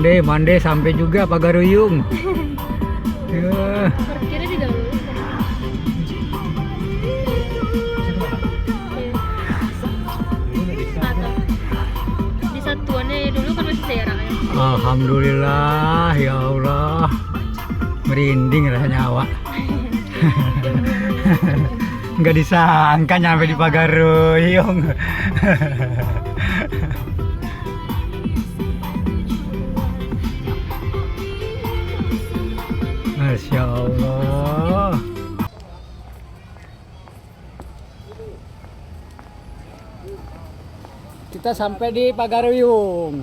Mande sampai juga Pagaruyung. Ya. Parkirnya di dalam. Di satuannya dulu kan masih daerah ya. Alhamdulillah ya Allah. Merinding rasanya awak. Nggak disangka nyampe di Pagaruyung. Masya Allah. Kita sampai di Pagaruyung.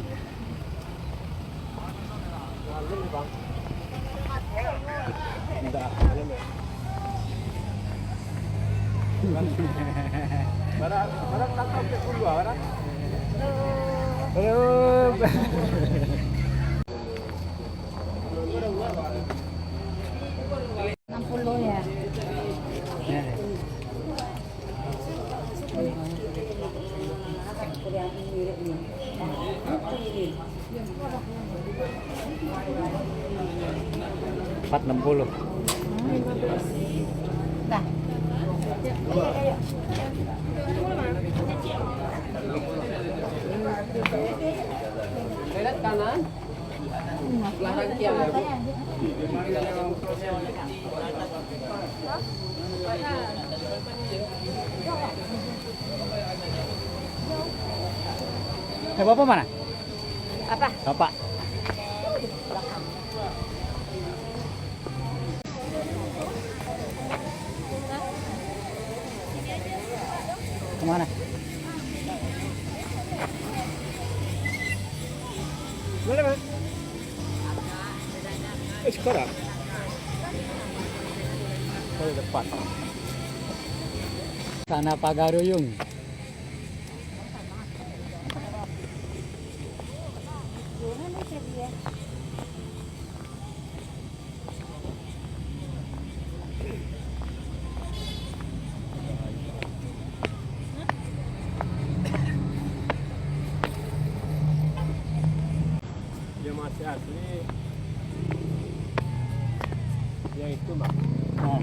Halo. 60 ya. Empat 60. Dah. Lihat kanan. Belakang kiri. Bapak mana? Apa? Bapak. Kemana? Mana, Mas? Sekarang. Oh, depan. Sana Pagaruyung. Dia masih asli. Yang itu, Mbak. Oh.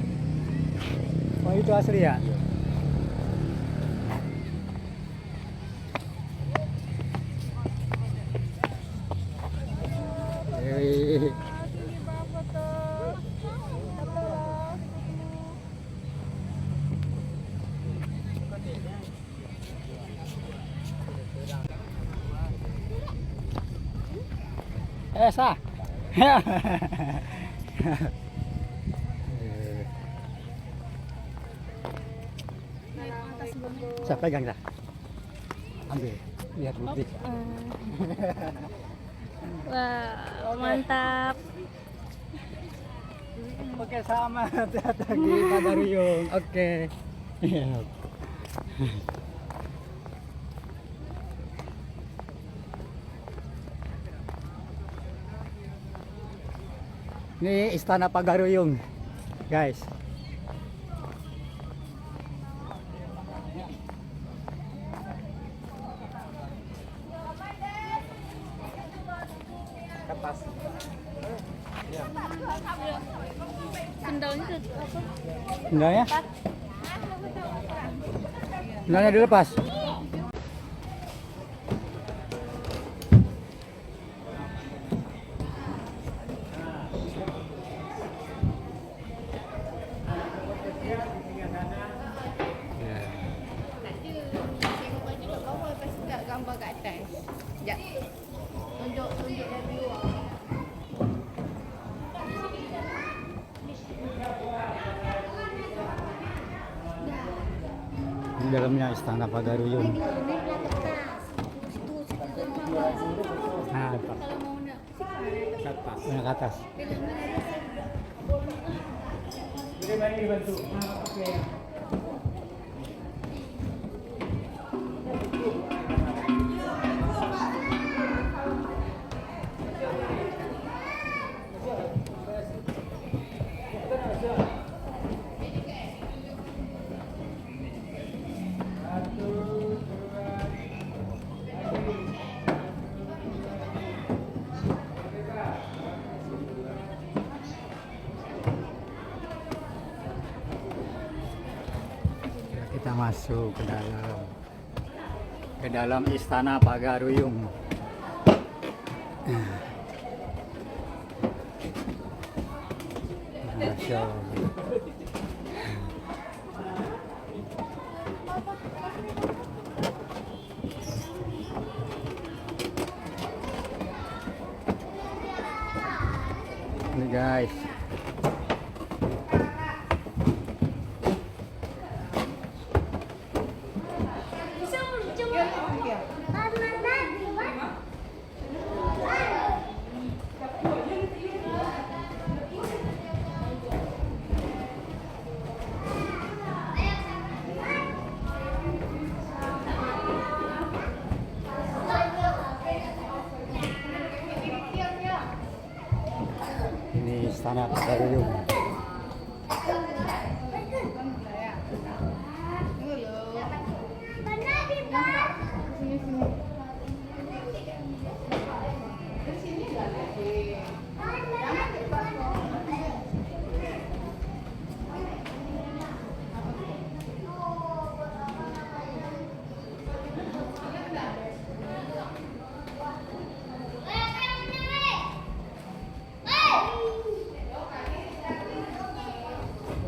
Oh, itu asli ya? Hei. Sah. Saya pegang dah. Ambil. Lihat bukti. Wah, mantap. Oke, sama. Hati-hati lagi Pagaruyung. Oke. Ini Istana Pagaruyung, guys. Kertas. Sendalnya tuh apa? Sendalnya? Sendalnya dilepas. Gambar kat atas. Sekejap. Tunjuk dari luar. Di dalamnya Istana Pagaruyung. Nah, Kalau mau nak Kertas. ke atas. kita masuk ke dalam Istana Pagaruyung. Masya Allah. Ini guys, ini Istana Pagaruyung.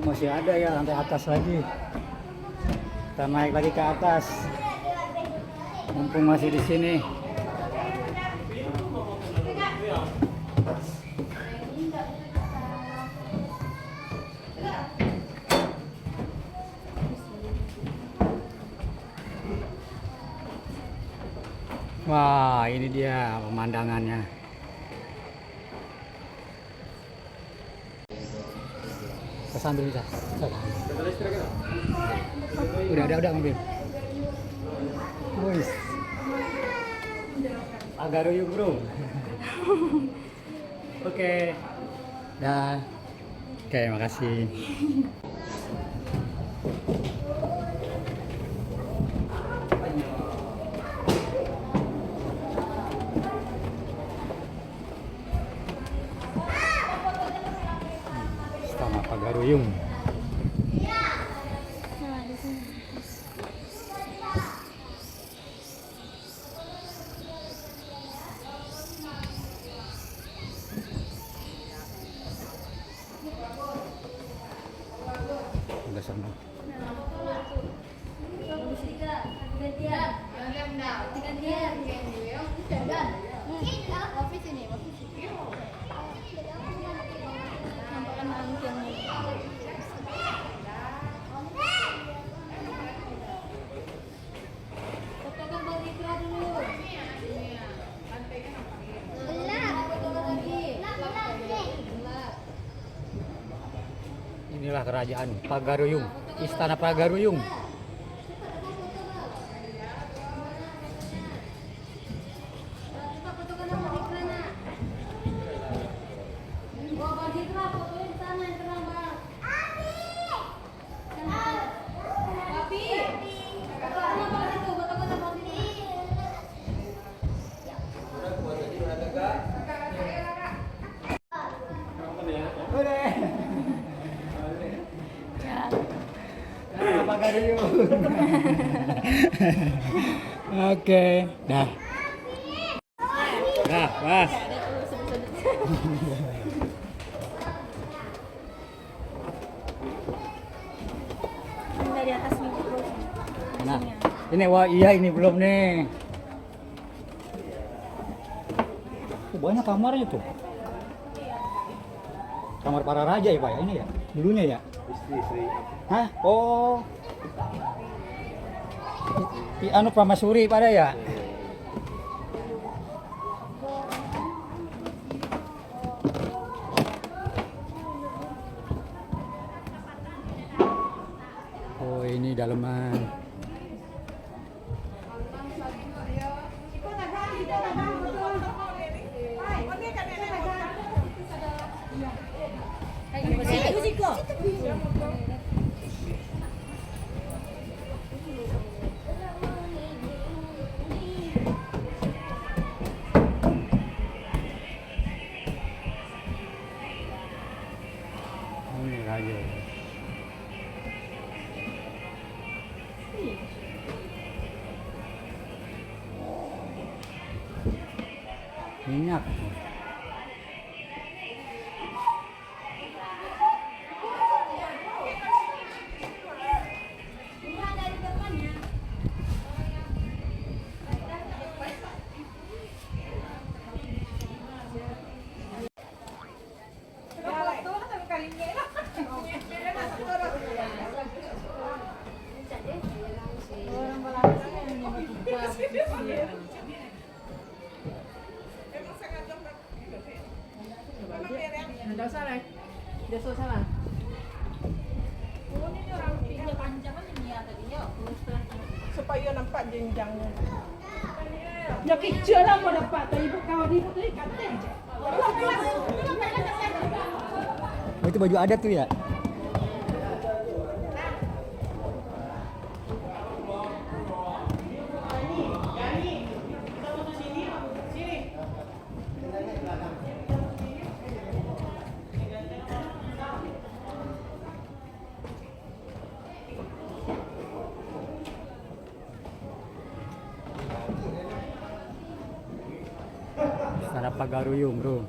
Masih ada ya lantai atas lagi. Kita naik lagi ke atas. Mumpung masih di sini. Wah, ini dia pemandangannya. Sambil bisa. Udah mobil. Wis. Pagaruyung, bro. Oke. Dah. Oke, makasih. Istana Pagaruyung. Udah sama. Inilah kerajaan Pagaruyung, Istana Pagaruyung. Oke, dah. Dah, pas. Dari atas nih, bro. Nah, ini wah iya ini belum nih. Oh, banyak kamarnya tuh. Kamar para raja ya Pak ya ini ya? Dulunya ya? Istri. Hah? Oh. Anu Pramasuri pada ya? Oh ini daleman. Ini raja. minyak. Ada salah. Dia salah. Oh, ini orang pinjam panjang kan ini ya tadinya. Supaya nampak jenjangnya. Ya kecil lah mau dapat. Tapi ibu kawan ibu tuh ikannya aja. Oh, itu baju adat tuh ya? Sana Pagaruyung, bro.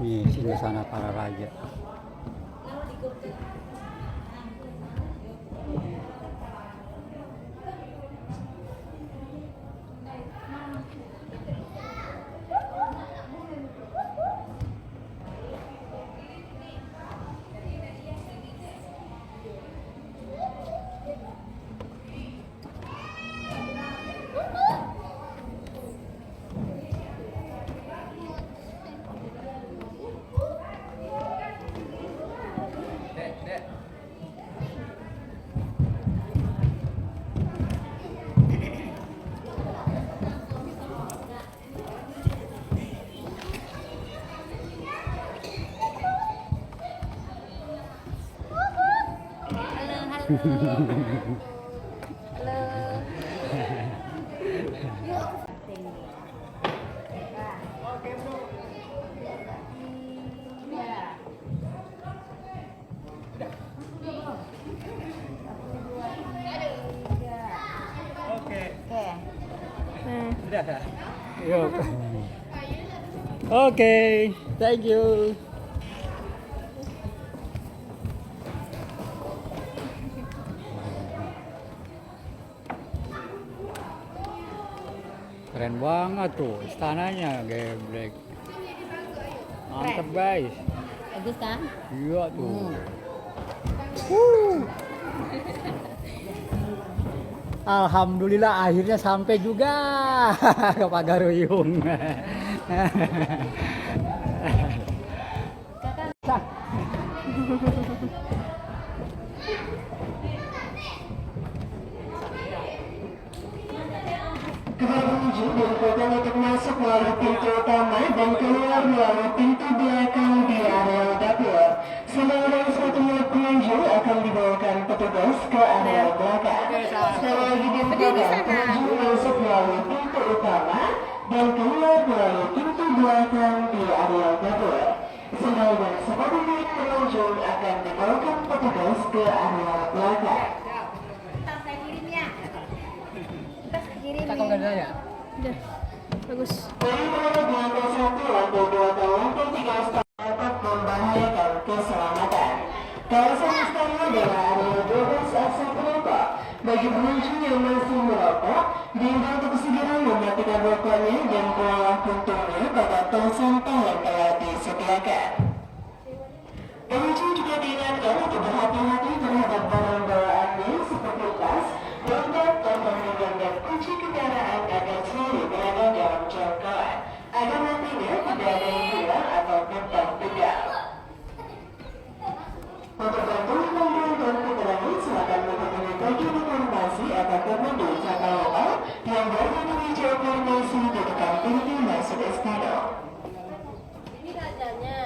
Ini singgah sana para raja. Yuk. Oke, thank you. Keren banget tuh istananya, geblek. Mantep guys. Bagus kan? Iya tuh. Alhamdulillah akhirnya sampai juga ke Pagaruyung. Pengunjung diinfokan untuk masuk melalui pintu utama dan keluar melalui pintu belakang di area dapur. Seluruh satu pengunjung akan dibawakan petugas ke area belakang. Sekali lagi diinfokan pengunjung masuk melalui pintu utama dan keluar melalui pintu belakang di area dapur. Sebagian sepatu milik pengunjung akan dibawakan petugas ke area belakang. Saya kirim ya. Kirim. Kakak nggak ada ya? Udah. Bagus. Dari mulai lantai 1, lantai 2, dan lantai 3 dapat membahayakan keselamatan. Kawasan istana adalah area bebas asap rokok. Bagi pengunjung yang masih merokok, diimbau untuk segera mematikan rokoknya dan buanglah puntungnya pada tong sampah yang telah disediakan. Pengunjung juga diingatkan untuk berhati-hati terhadap barang bawaannya seperti tas, dompet, telepon dan kunci kendaraan agar selalu berada dalam jangkauan agar nantinya tidak ada yang hilang ataupun tertinggal. Untuk bantuan pembelian dan keterangan, silakan menghubungi bagian informasi atau komando wisata lokal yang berada di meja informasi di depan pintu masuk istana. Ini rajanya.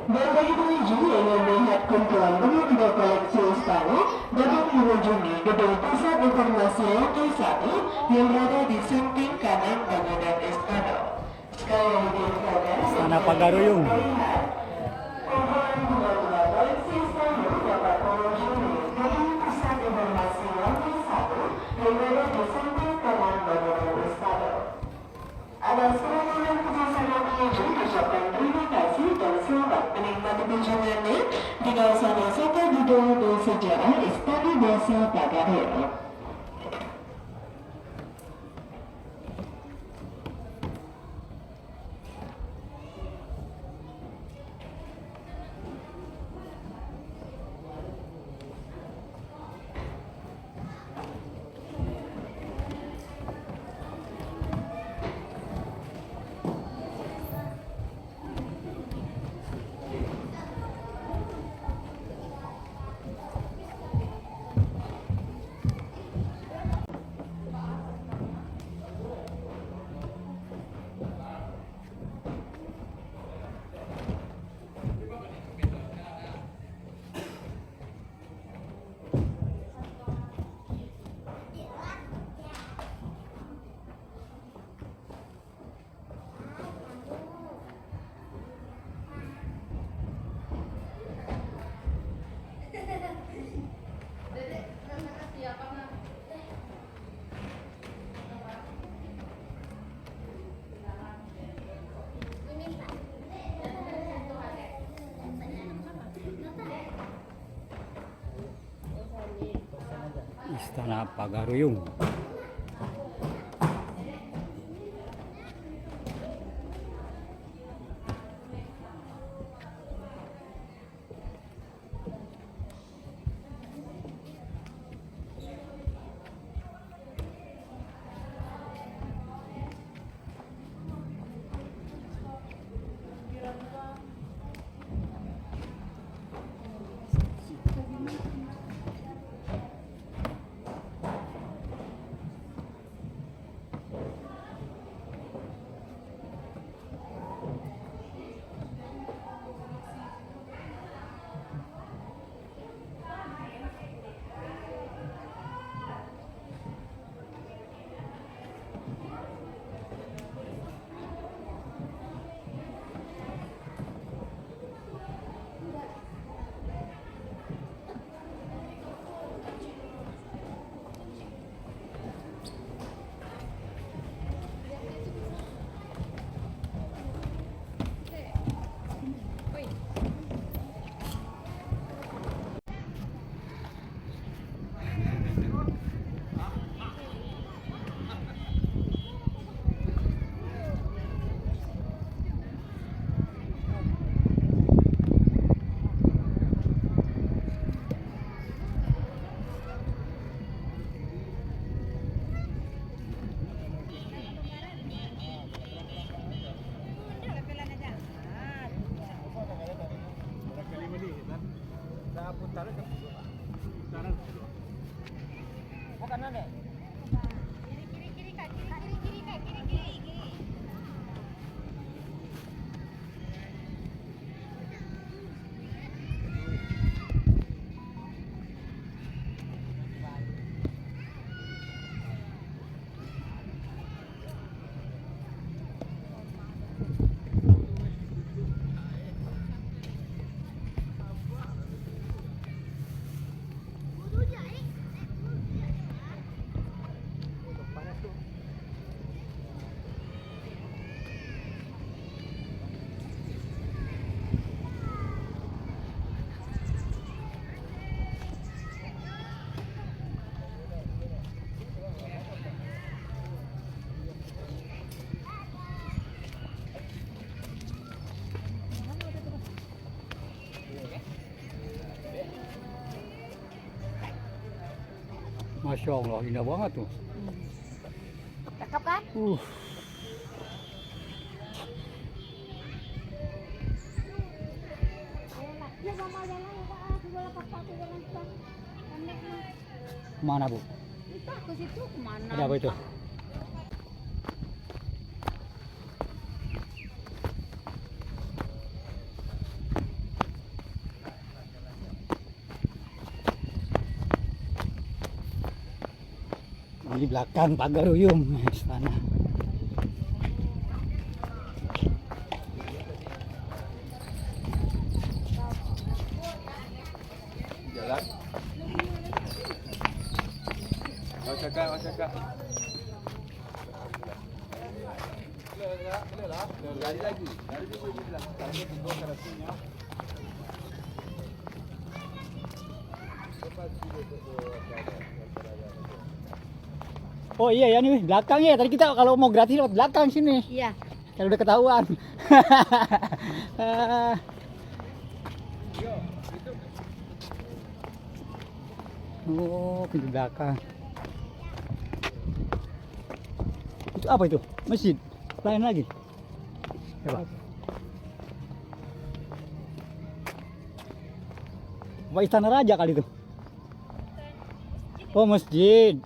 Dan bagi pengunjung yang ingin melihat kunti calon penyandang koleksi istana dapat mengunjungi gedung Pusat Informasi Lantai 1 yang berada di samping kanan bangunan istana. Sekali lagi diinfokan, Istana Pagaruyung. kumpulan benda-benda koleksi istana dapat mengunjungi gedung Pusat Informasi Lantai 1 yang berada di samping kanan bangunan istana. Atas kerajaan kerjasama pengunjung ucapkan terima kasih dan selamat menikmati kunjungannya di kawasan wisata gedung bersejarah Istana Desa Pagaruyung. Istana Pagaruyung. Masya Allah, indah banget tuh. Cakep kan? Mana Bu? Entah ke situ kemana? Ada apa itu? Di belakang pagar Uyum istana. Jalan. Cakap. Lari lagi. Oh iya ya nih belakang ya. Tadi kita kalau mau gratis lewat belakang sini. Iya. Kalau udah ketahuan. Oh, pintu belakang. Itu apa itu? Masjid? Lain lagi? Coba. Apa istana raja kali itu? Oh, masjid.